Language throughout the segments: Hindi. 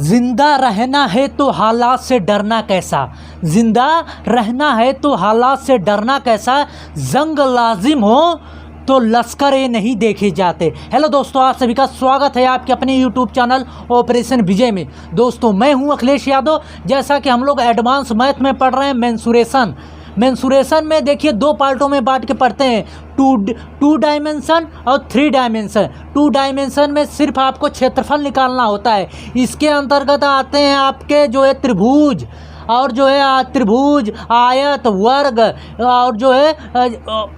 जिंदा रहना है तो हालात से डरना कैसा, जिंदा रहना है तो हालात से डरना कैसा, जंग लाजिम हो तो लश्कर ये नहीं देखे जाते। हेलो दोस्तों, आप सभी का स्वागत है आपके अपने यूट्यूब चैनल ऑपरेशन विजय में। दोस्तों मैं हूं अखिलेश यादव। जैसा कि हम लोग एडवांस मैथ में पढ़ रहे हैं मेंसुरेशन में देखिए दो पार्टों में बांट के पढ़ते हैं, टू डायमेंशन और 3 डायमेंशन। 2 डायमेंशन में सिर्फ आपको क्षेत्रफल निकालना होता है। इसके अंतर्गत आते हैं आपके जो है त्रिभुज और जो है त्रिभुज, आयत, वर्ग और जो है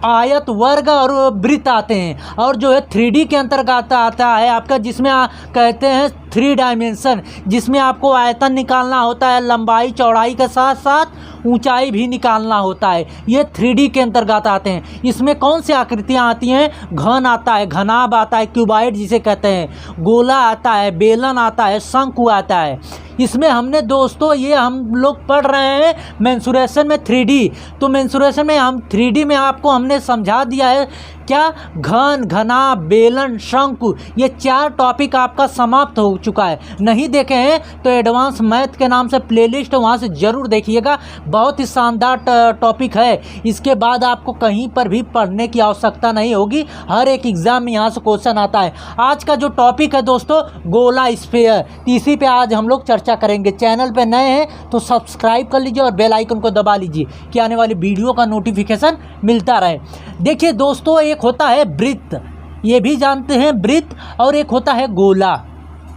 आयत, वर्ग और वृत्त आते हैं। और जो है 3D के अंतर्गत आता है आपका, जिसमें कहते हैं 3 डायमेंशन, जिसमें आपको आयतन निकालना होता है, लंबाई चौड़ाई के साथ साथ ऊंचाई भी निकालना होता है। ये 3D के अंतर्गत आते हैं। इसमें कौन सी आकृतियाँ आती हैं? घन आता है, घनाभ आता है, क्यूबाइड जिसे कहते हैं, गोला आता है, बेलन आता है, शंकु आता है। इसमें हमने दोस्तों ये हम लोग पढ़ रहे हैं मेंसुरेशन में 3D। तो मेंसुरेशन में हम 3D में आपको हमने समझा दिया है क्या, घन, घनाभ, बेलन, शंकु, ये 4 टॉपिक आपका समाप्त हो चुका है। नहीं देखे हैं तो एडवांस मैथ के नाम से प्लेलिस्ट वहाँ से ज़रूर देखिएगा। बहुत ही शानदार टॉपिक है। इसके बाद आपको कहीं पर भी पढ़ने की आवश्यकता नहीं होगी, हर एक एग्ज़ाम में यहाँ से क्वेश्चन आता है। आज का जो टॉपिक है दोस्तों, गोला स्फीयर, इसी पे आज हम लोग चर्चा करेंगे। चैनल पे नए हैं तो सब्सक्राइब कर लीजिए और बेल आइकन को दबा लीजिए कि आने वाली वीडियो का नोटिफिकेशन मिलता रहे। देखिए दोस्तों, एक होता है वृत्त, ये भी जानते हैं वृत्त, और एक होता है गोला।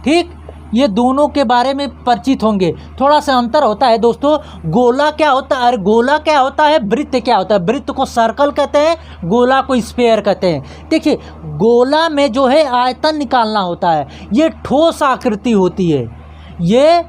ठीक, ये दोनों के बारे में परिचित होंगे। थोड़ा सा अंतर होता है दोस्तों। गोला क्या होता है, अरे गोला क्या होता है, वृत्त क्या होता है। वृत्त को सर्कल कहते हैं, गोला को स्फीयर कहते हैं। देखिए गोला में जो है आयतन निकालना होता है। ये ठोस आकृति होती है, ये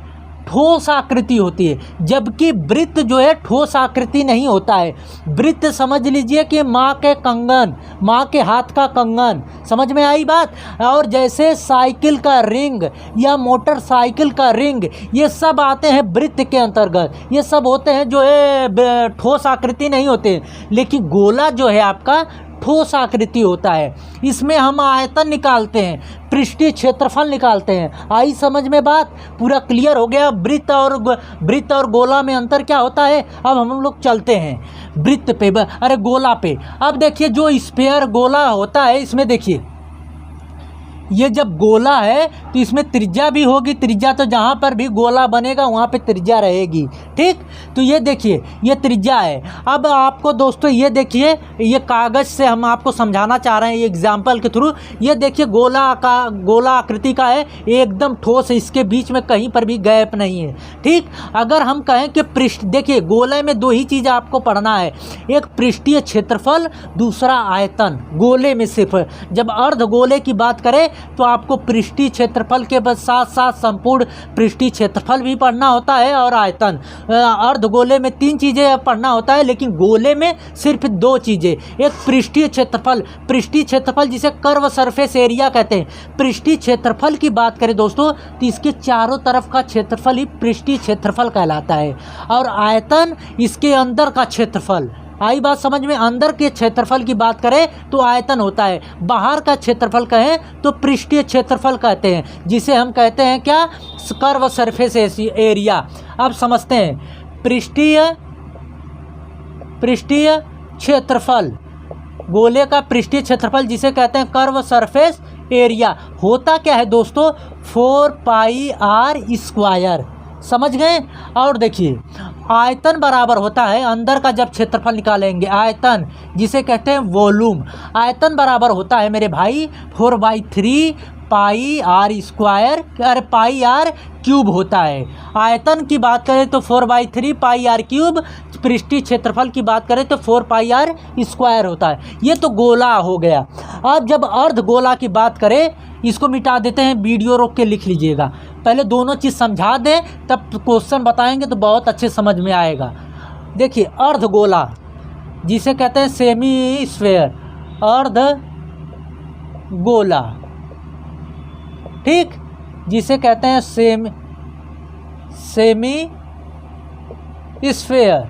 ठोस आकृति होती है, जबकि वृत्त जो है ठोस आकृति नहीं होता है। वृत्त समझ लीजिए कि माँ के कंगन, माँ के हाथ का कंगन, समझ में आई बात। और जैसे साइकिल का रिंग या मोटरसाइकिल का रिंग, ये सब आते हैं वृत्त के अंतर्गत। ये सब होते हैं जो है ठोस आकृति नहीं होते। लेकिन गोला जो है आपका ठोस आकृति होता है। इसमें हम आयतन निकालते हैं, पृष्ठीय क्षेत्रफल निकालते हैं। आई समझ में बात, पूरा क्लियर हो गया। वृत्त और गोला में अंतर क्या होता है। अब हम लोग चलते हैं वृत्त पे, अरे गोला पे। अब देखिए जो स्फीयर गोला होता है, इसमें देखिए ये जब गोला है तो इसमें त्रिज्या भी होगी। त्रिज्या तो जहाँ पर भी गोला बनेगा वहाँ पे त्रिज्या रहेगी। ठीक, तो ये देखिए ये त्रिज्या है। अब आपको दोस्तों ये देखिए, ये कागज़ से हम आपको समझाना चाह रहे हैं एग्जाम्पल के थ्रू। ये देखिए गोला आकृति का है, एकदम ठोस है, इसके बीच में कहीं पर भी गैप नहीं है। ठीक, अगर हम कहें कि पृष्ठ, देखिए गोले में 2 ही चीज़ आपको पढ़ना है, एक पृष्ठीय क्षेत्रफल, दूसरा आयतन। गोले में सिर्फ, जब अर्ध गोले की बात करें तो आपको पृष्ठीय क्षेत्रफल के साथ साथ संपूर्ण पृष्ठीय क्षेत्रफल भी पढ़ना होता है और आयतन। अर्धगोले में 3 चीज़ें पढ़ना होता है, लेकिन गोले में सिर्फ 2 चीज़ें। एक पृष्ठीय क्षेत्रफल जिसे कर्व सरफेस एरिया कहते हैं। पृष्ठीय क्षेत्रफल की बात करें दोस्तों तो इसके चारों तरफ का क्षेत्रफल ही पृष्ठीय क्षेत्रफल कहलाता है। और आयतन इसके अंदर का क्षेत्रफल। आई बात समझ में। अंदर के क्षेत्रफल की बात करें तो आयतन होता है, बाहर का क्षेत्रफल कहें तो पृष्ठीय क्षेत्रफल कहते हैं, जिसे हम कहते हैं क्या, कर्व सरफेस एरिया। अब समझते हैं पृष्ठीय क्षेत्रफल, गोले का पृष्ठीय क्षेत्रफल जिसे कहते हैं कर्व सरफेस एरिया। होता क्या है दोस्तों, 4πr²। समझ गए। और देखिए आयतन बराबर होता है, अंदर का जब क्षेत्रफल निकालेंगे, आयतन जिसे कहते हैं वॉल्यूम, आयतन बराबर होता है मेरे भाई 4/3 πr², अरे πr³ होता है। आयतन की बात करें तो 4/3 πr³, पृष्ठीय क्षेत्रफल की बात करें तो 4πr² होता है। ये तो गोला हो गया। अब जब अर्ध गोला की बात करें, इसको मिटा देते हैं, वीडियो रोक के लिख लीजिएगा। पहले दोनों चीज़ समझा दें, तब क्वेश्चन बताएंगे तो बहुत अच्छे समझ में आएगा। देखिए अर्ध गोला जिसे कहते हैं सेमी स्फीयर, अर्ध गोला, ठीक, जिसे कहते हैं सेमी स्फीयर।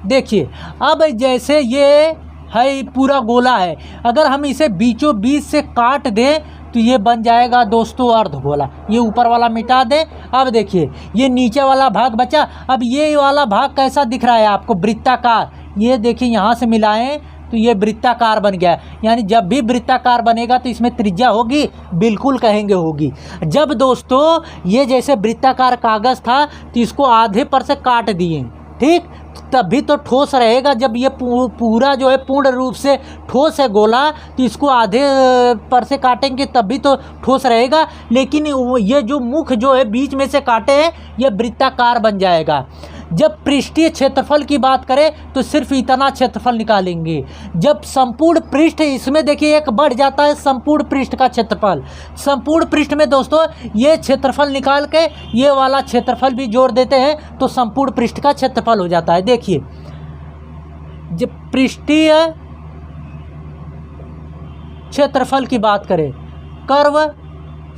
देखिए अब जैसे ये है पूरा गोला है, अगर हम इसे बीचों बीच से काट दें तो तो ये बन जाएगा दोस्तों अर्धगोला। ये ऊपर वाला मिटा दें। अब देखिए ये नीचे वाला भाग बचा। अब ये वाला भाग कैसा दिख रहा है आपको? वृत्ताकार। ये देखिए यहाँ से मिलाएं तो ये वृत्ताकार बन गया। यानी जब भी वृत्ताकार बनेगा तो इसमें त्रिज्या होगी, बिल्कुल कहेंगे होगी। जब दोस्तों ये जैसे वृत्ताकार कागज़ था तो इसको आधे पर से काट दिए, ठीक, तभी तो ठोस रहेगा। जब ये पूरा जो है पूर्ण रूप से ठोस है गोला, तो इसको आधे पर से काटेंगे तभी तो ठोस रहेगा। लेकिन ये जो मुख जो है बीच में से काटे हैं, ये वृत्ताकार बन जाएगा। जब पृष्ठीय क्षेत्रफल की बात करें तो सिर्फ इतना क्षेत्रफल निकालेंगे। जब संपूर्ण पृष्ठ, इसमें देखिए एक बढ़ जाता है संपूर्ण पृष्ठ का क्षेत्रफल। संपूर्ण पृष्ठ में दोस्तों ये क्षेत्रफल निकाल के ये वाला क्षेत्रफल भी जोड़ देते हैं तो संपूर्ण पृष्ठ का क्षेत्रफल हो जाता है। देखिए जब पृष्ठीय क्षेत्रफल की बात करें, कर्व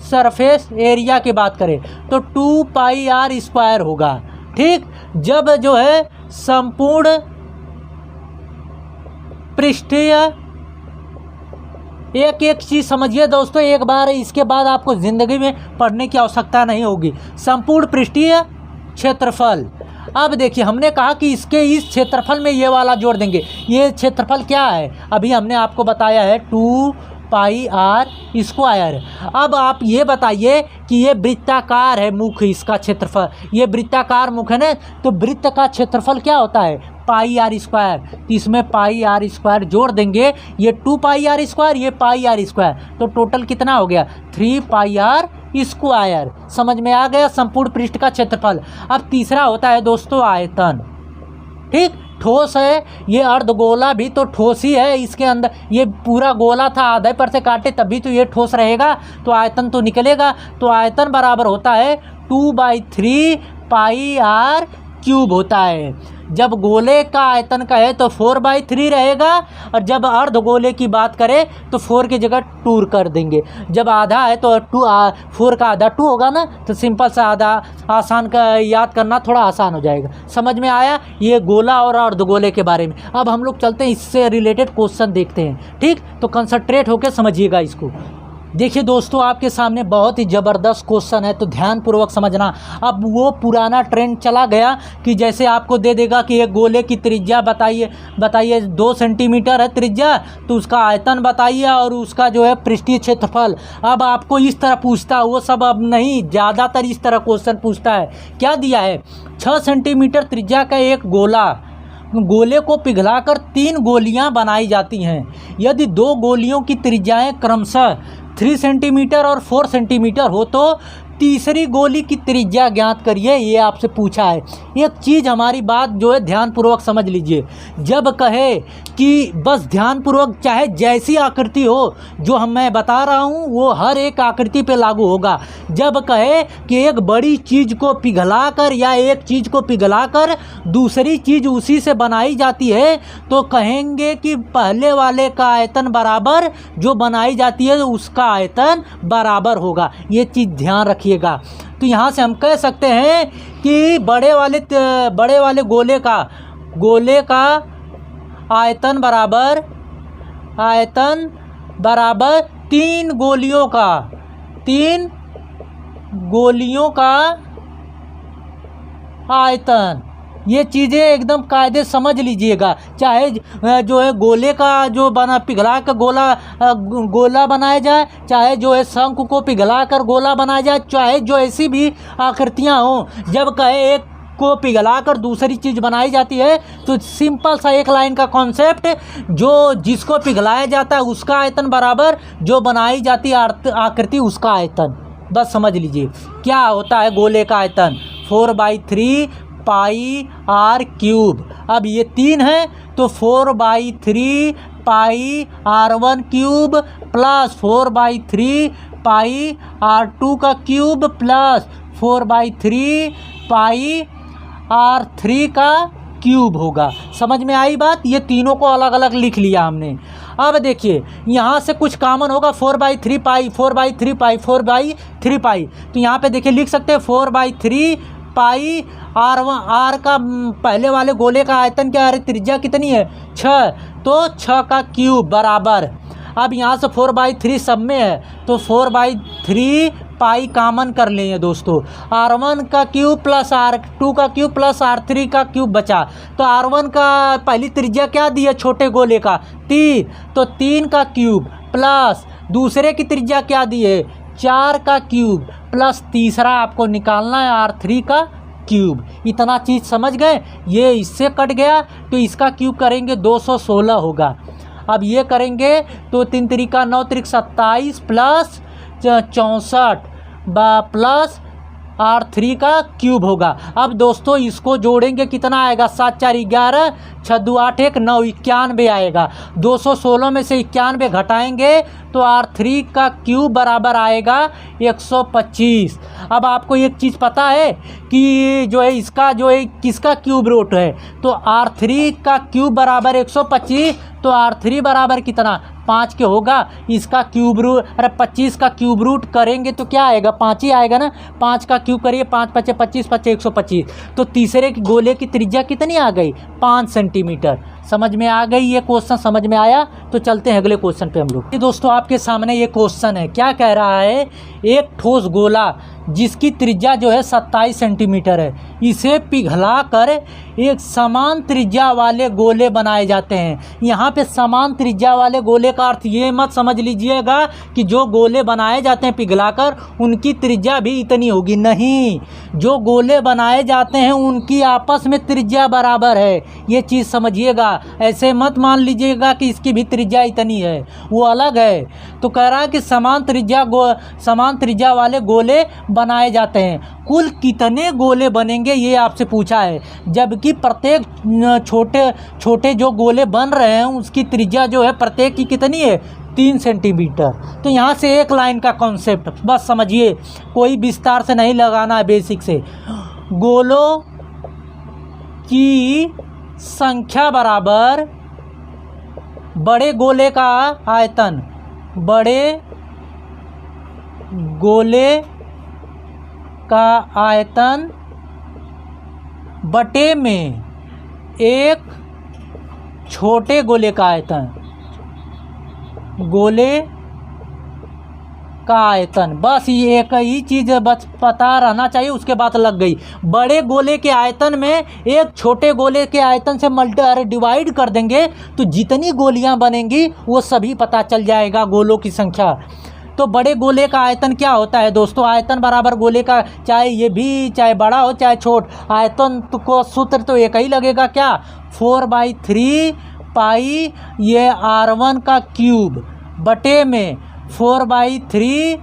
सरफेस एरिया की बात करें तो 2πr² होगा, ठीक। जब जो है संपूर्ण पृष्ठीय, एक एक चीज़ समझिए दोस्तों, एक बार इसके बाद आपको ज़िंदगी में पढ़ने की आवश्यकता नहीं होगी। संपूर्ण पृष्ठीय क्षेत्रफल। अब देखिए हमने कहा कि इसके इस क्षेत्रफल में ये वाला जोड़ देंगे। ये क्षेत्रफल क्या है? अभी हमने आपको बताया है 2πr²। अब आप ये बताइए कि ये वृत्ताकार है मुख, इसका क्षेत्रफल, ये वृत्ताकार मुख है ना, तो वृत्त का क्षेत्रफल क्या होता है? πr²। तो इसमें πr² जोड़ देंगे, ये 2πr², ये πr², तो टोटल कितना हो गया? 3πr²। समझ में आ गया संपूर्ण पृष्ठ का क्षेत्रफल। अब तीसरा होता है दोस्तों आयतन, ठीक। ठोस है ये अर्धगोला भी तो ठोस ही है। इसके अंदर ये पूरा गोला था, आधे पर से काटे तभी तो ये ठोस रहेगा, तो आयतन तो निकलेगा। तो आयतन बराबर होता है 2/3πr³ होता है। जब गोले का आयतन का है तो 4/3 रहेगा, और जब अर्धगोले की बात करें तो 4 की जगह 2 कर देंगे। जब आधा है तो 4 का आधा 2 होगा ना, तो सिंपल सा आधा आसान का याद करना थोड़ा आसान हो जाएगा। समझ में आया ये गोला और अर्धगोले के बारे में। अब हम लोग चलते हैं इससे रिलेटेड क्वेश्चन देखते हैं, ठीक। तो कंसंट्रेट होकर समझिएगा इसको। देखिए दोस्तों आपके सामने बहुत ही ज़बरदस्त क्वेश्चन है, तो ध्यानपूर्वक समझना। अब वो पुराना ट्रेंड चला गया कि जैसे आपको दे देगा कि एक गोले की त्रिज्या बताइए 2 सेंटीमीटर है त्रिज्या, तो उसका आयतन बताइए और उसका जो है पृष्ठीय क्षेत्रफल। अब आपको इस तरह पूछता है, वो सब अब नहीं, ज़्यादातर इस तरह क्वेश्चन पूछता है। क्या दिया है? 6 सेंटीमीटर त्रिज्या का एक गोले को पिघलाकर 3 गोलियां बनाई जाती हैं। यदि 2 गोलियों की त्रिज्याएं क्रमशः 3 सेंटीमीटर और 4 सेंटीमीटर हो तो तीसरी गोली की त्रिज्या ज्ञात करिए, ये आपसे पूछा है। एक चीज़ हमारी बात जो है ध्यानपूर्वक समझ लीजिए। जब कहे कि बस ध्यानपूर्वक, चाहे जैसी आकृति हो, जो मैं बता रहा हूँ वो हर एक आकृति पे लागू होगा। जब कहे कि एक बड़ी चीज़ को पिघलाकर या एक चीज़ को पिघलाकर दूसरी चीज़ उसी से बनाई जाती है, तो कहेंगे कि पहले वाले का आयतन बराबर जो बनाई जाती है उसका आयतन बराबर होगा। ये चीज़ ध्यान रखिए। तो यहाँ से हम कह सकते हैं कि बड़े वाले गोले का आयतन बराबर 3 गोलियों का आयतन। ये चीज़ें एकदम कायदे समझ लीजिएगा। चाहे जो है गोले का जो पिघला कर गोला बनाया जाए, चाहे जो है शंकु को पिघला कर गोला बनाया जाए, चाहे जो ऐसी भी आकृतियाँ हों, जब कहे एक को पिघलाकर दूसरी चीज़ बनाई जाती है तो सिंपल सा एक लाइन का कॉन्सेप्ट, जो जिसको पिघलाया जाता है उसका आयतन बराबर जो बनाई जाती है आकृति उसका आयतन। बस समझ लीजिए क्या होता है गोले का आयतन, 4/3πr³। अब ये 3 है तो 4/3πr₁³ प्लस 4/3πr2 का क्यूब प्लस 4/3πr3 का क्यूब होगा। समझ में आई बात? ये तीनों को अलग अलग लिख लिया हमने। अब देखिए यहाँ से कुछ कॉमन होगा, 4/3π। तो यहाँ पे देखिए लिख सकते हैं 4/3πr का पहले वाले गोले का आयतन क्या है, त्रिज्या कितनी है 6, तो 6 का क्यूब बराबर। अब यहाँ से 4/3 सब में है तो 4/3 पाई कॉमन कर लेंगे दोस्तों। R1 का क्यूब प्लस R2 का क्यूब प्लस R3 का क्यूब बचा। तो R1 का पहली त्रिज्या क्या दी है छोटे गोले का 3, तो 3 का क्यूब प्लस दूसरे की त्रिज्या क्या दी है 4 का क्यूब प्लस तीसरा आपको निकालना है R3 का क्यूब। इतना चीज़ समझ गए। ये इससे कट गया तो इसका क्यूब करेंगे 216 होगा। अब ये करेंगे तो 3 त्रिका 9 त्रिक 27 प्लस 64 प्लस R3 का क्यूब होगा। अब दोस्तों इसको जोड़ेंगे कितना आएगा 7 4 11 6 2 8 1 9 91 आएगा। 216 में से 91 घटाएंगे तो R3 का क्यूब बराबर आएगा 125। अब आपको एक चीज़ पता है कि जो है इसका जो है किसका क्यूब रूट है, तो R3 का क्यूब बराबर 125, तो R3 बराबर कितना 5 के होगा। इसका क्यूब रूट 25 का क्यूब रूट करेंगे तो क्या आएगा 5 ही आएगा ना। 5 का क्यूब करिए 5 5 25 5 125। तो तीसरे गोले की त्रिज्या कितनी आ गई 5 सेंटीमीटर। समझ में आ गई। ये क्वेश्चन समझ में आया तो चलते हैं अगले क्वेश्चन पे हम लोग। ये दोस्तों आपके सामने ये क्वेश्चन है। क्या कह रहा है, एक ठोस गोला जिसकी त्रिज्या जो है 27 सेंटीमीटर है, इसे पिघलाकर एक समान त्रिज्या वाले गोले बनाए जाते हैं। यहाँ पे समान त्रिज्या वाले गोले का अर्थ ये मत समझ लीजिएगा कि जो गोले बनाए जाते हैं पिघलाकर उनकी त्रिज्या भी इतनी होगी, नहीं। जो गोले बनाए जाते हैं उनकी आपस में त्रिज्या बराबर है, ये चीज़ समझिएगा। ऐसे मत मान लीजिएगा कि इसकी भी त्रिज्या इतनी है, वो अलग है। तो कह रहा है कि समान त्रिज्या वाले गोले बनाए जाते हैं। कुल कितने गोले बनेंगे ये आपसे पूछा है, जबकि प्रत्येक छोटे जो गोले बन रहे हैं उसकी त्रिज्या जो है प्रत्येक की कितनी है 3 सेंटीमीटर। तो यहाँ से एक लाइन का कॉन्सेप्ट बस समझिए, कोई विस्तार से नहीं लगाना है, बेसिक से। गोलों की संख्या बराबर बड़े गोले का आयतन, बड़े गोले का आयतन बटे में एक छोटे गोले का आयतन, गोले का आयतन। बस ये एक ही चीज़ बस पता रहना चाहिए, उसके बाद लग गई। बड़े गोले के आयतन में एक छोटे गोले के आयतन से डिवाइड कर देंगे तो जितनी गोलियां बनेंगी वो सभी पता चल जाएगा, गोलों की संख्या। तो बड़े गोले का आयतन क्या होता है दोस्तों, आयतन बराबर गोले का, चाहे ये भी चाहे बड़ा हो चाहे छोट, आयतन को सूत्र तो एक ही लगेगा, क्या 4/3 पाई ये R1 का क्यूब बटे में 4/3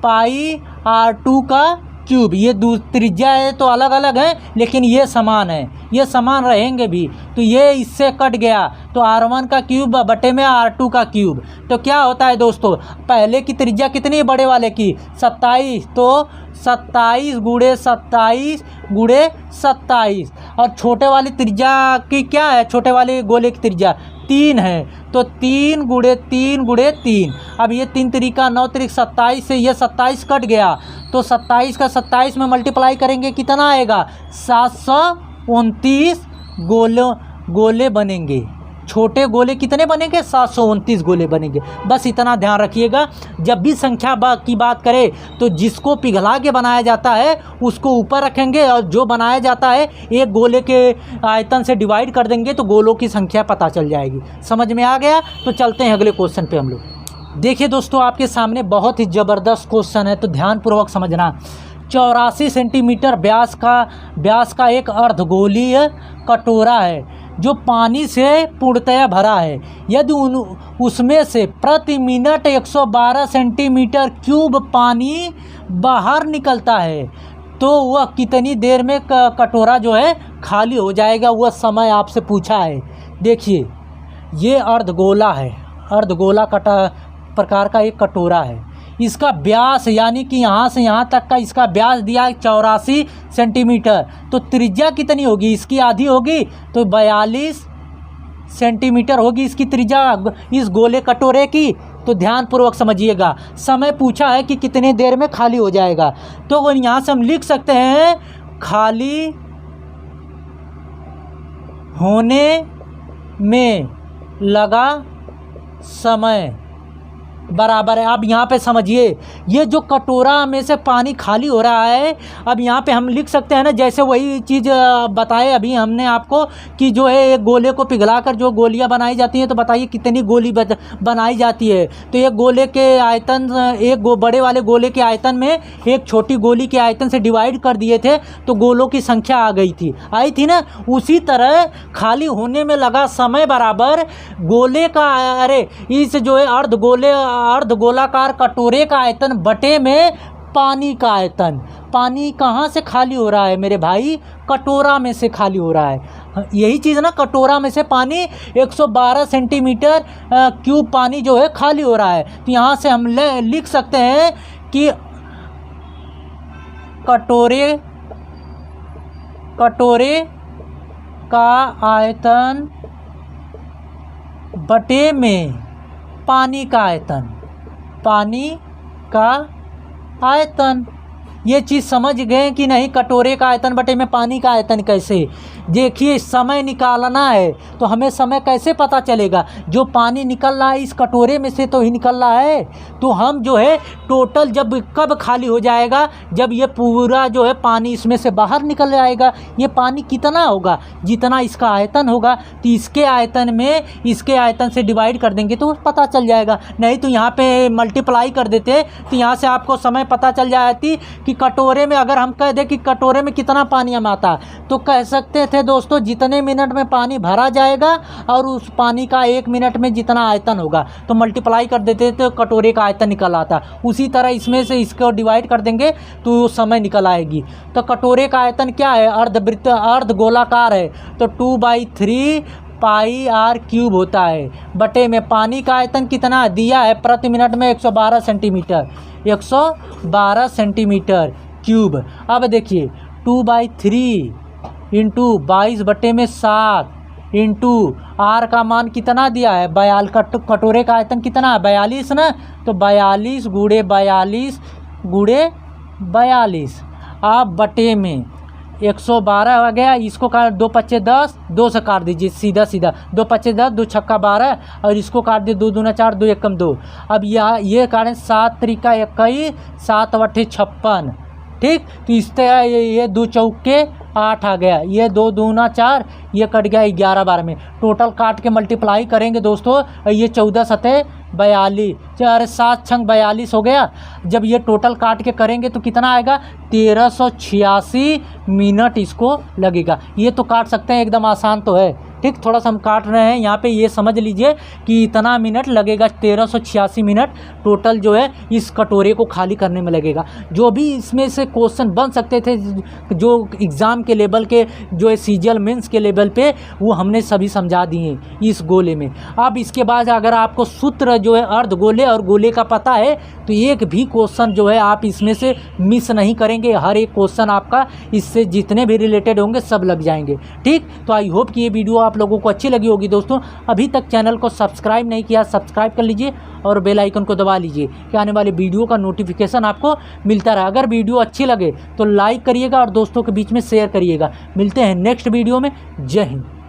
पाई R2 का क्यूब। ये त्रिज्या है तो अलग अलग है लेकिन ये समान है, ये समान रहेंगे भी। तो ये इससे कट गया तो R1 का क्यूब बटे में R2 का क्यूब। तो क्या होता है दोस्तों, पहले की त्रिज्या कितनी है बड़े वाले की 27, तो 27 गुणे 27 गुणे 27। और छोटे वाली त्रिज्या की क्या है, छोटे वाले गोले की त्रिज्या 3 है, तो 3 गुणे 3 गुणे 3। अब ये 3 त्रिका 9 त्रिक 27 से ये 27 कट गया तो 27 का 27 में मल्टीप्लाई करेंगे कितना आएगा 729 गोले बनेंगे। छोटे गोले कितने बनेंगे 729 गोले बनेंगे। बस इतना ध्यान रखिएगा, जब भी संख्या की बात करें तो जिसको पिघला के बनाया जाता है उसको ऊपर रखेंगे और जो बनाया जाता है एक गोले के आयतन से डिवाइड कर देंगे तो गोलों की संख्या पता चल जाएगी। समझ में आ गया। तो चलते हैं अगले क्वेश्चन पे हम लोग। देखिए दोस्तों आपके सामने बहुत ही ज़बरदस्त क्वेश्चन है, तो ध्यानपूर्वक समझना। 84 सेंटीमीटर व्यास का एक अर्धगोलीय कटोरा है जो पानी से पूर्णतया भरा है। यदि उसमें से प्रति मिनट 112 सेंटीमीटर क्यूब पानी बाहर निकलता है तो वह कितनी देर में कटोरा जो है खाली हो जाएगा, वह समय आपसे पूछा है। देखिए ये अर्धगोला है, अर्धगोला प्रकार का एक कटोरा है। इसका व्यास यानी कि यहाँ से यहाँ तक का इसका व्यास दिया है 84 सेंटीमीटर। तो त्रिज्या कितनी होगी, इसकी आधी होगी तो 42 सेंटीमीटर होगी इसकी त्रिज्या इस गोले कटोरे की। तो ध्यानपूर्वक समझिएगा, समय पूछा है कि कितने देर में खाली हो जाएगा। तो यहाँ से हम लिख सकते हैं खाली होने में लगा समय बराबर है। अब यहाँ पे समझिए, ये जो कटोरा में से पानी खाली हो रहा है, अब यहाँ पे हम लिख सकते हैं ना, जैसे वही चीज़ बताए अभी हमने आपको कि जो है एक गोले को पिघलाकर जो गोलियाँ बनाई जाती हैं, तो बताइए कितनी गोली बनाई जाती है। तो एक गोले के आयतन, एक बड़े वाले गोले के आयतन में एक छोटी गोली के आयतन से डिवाइड कर दिए थे, तो गोलों की संख्या आई थी ना। उसी तरह खाली होने में लगा समय बराबर गोले का, अरे इस जो है अर्धगोलाकार कटोरे का आयतन बटे में पानी का आयतन। पानी कहाँ से खाली हो रहा है मेरे भाई? कटोरा में से खाली हो रहा है। यही चीज़ ना, कटोरा में से पानी 112 सेंटीमीटर क्यूब पानी जो है खाली हो रहा है। तो यहाँ से हम लिख सकते हैं कि कटोरे का आयतन बटे में पानी का आयतन। ये चीज़ समझ गए कि नहीं? कटोरे का आयतन बटे में पानी का आयतन कैसे? देखिए, समय निकालना है तो हमें समय कैसे पता चलेगा? जो पानी निकल रहा है इस कटोरे में से तो ही निकल रहा है। तो हम जो है टोटल जब कब खाली हो जाएगा? जब ये पूरा जो है पानी इसमें से बाहर निकल जाएगा। ये पानी कितना होगा? जितना इसका आयतन होगा, तो इसके आयतन में इसके आयतन से डिवाइड कर देंगे तो पता चल जाएगा। नहीं तो यहाँ पे मल्टीप्लाई कर देते तो यहाँ से आपको समय पता चल जाती कि कटोरे में, अगर हम कह दें कि कटोरे में कितना पानी हम आता, तो कह सकते थे दोस्तों जितने मिनट में पानी भरा जाएगा और उस पानी का 1 मिनट में जितना आयतन होगा, तो मल्टीप्लाई कर देते तो कटोरे का आयतन निकल आता। उसी तरह इसमें से इसको डिवाइड कर देंगे तो समय निकल आएगी। तो कटोरे का आयतन क्या है? अर्धगोलाकार है, तो 2/3 पाई आर क्यूब होता है। बटे में पानी का आयतन कितना दिया है? प्रति मिनट में 112 सेंटीमीटर क्यूब। अब देखिए 2/3 इंटू 22/7 इंटू आर का मान कितना दिया है? कटोरे का आयतन कितना है? 42 ना, तो 42 गुणे 42 आप बटे में 112 हो गया। इसको काट 2 पच्चे 10, 2 से काट दीजिए सीधा 2 पच्चे 10, 2 छक्का 12 और इसको काट दिए 2 दूना 4, 2 एकम 2। अब ये काटें 7 त्रिका 21, 7 अट्ठे 56। ठीक, तो इस तरह ये 2 चौके 8 आ गया, ये 2 दूना 4, ये कट गया 11 बार में। टोटल काट के मल्टीप्लाई करेंगे दोस्तों, ये 14 सतह 42, 7 छंग 42 हो गया। जब ये टोटल काट के करेंगे तो कितना आएगा? 1386 मिनट इसको लगेगा। ये तो काट सकते हैं, एकदम आसान तो है। ठीक, थोड़ा सा हम काट रहे हैं यहाँ पे, ये समझ लीजिए कि इतना मिनट लगेगा, 1386 मिनट टोटल जो है इस कटोरे को खाली करने में लगेगा। जो भी इसमें से क्वेश्चन बन सकते थे जो एग्ज़ाम के लेवल के, जो है सीजीएल मेंस के लेवल पे, वो हमने सभी समझा दिए इस गोले में। अब इसके बाद अगर आपको सूत्र जो है अर्ध गोले और गोले का पता है तो एक भी क्वेश्चन जो है आप इसमें से मिस नहीं करेंगे। हर एक क्वेश्चन आपका इससे जितने भी रिलेटेड होंगे सब लग जाएंगे। ठीक, तो आई होप कि ये वीडियो आप लोगों को अच्छी लगी होगी। दोस्तों अभी तक चैनल को सब्सक्राइब नहीं किया, सब्सक्राइब कर लीजिए और बेल आइकन को दबा लीजिए कि आने वाले वीडियो का नोटिफिकेशन आपको मिलता रहे। अगर वीडियो अच्छी लगे तो लाइक करिएगा और दोस्तों के बीच में शेयर करिएगा। मिलते हैं नेक्स्ट वीडियो में। जय हिंद।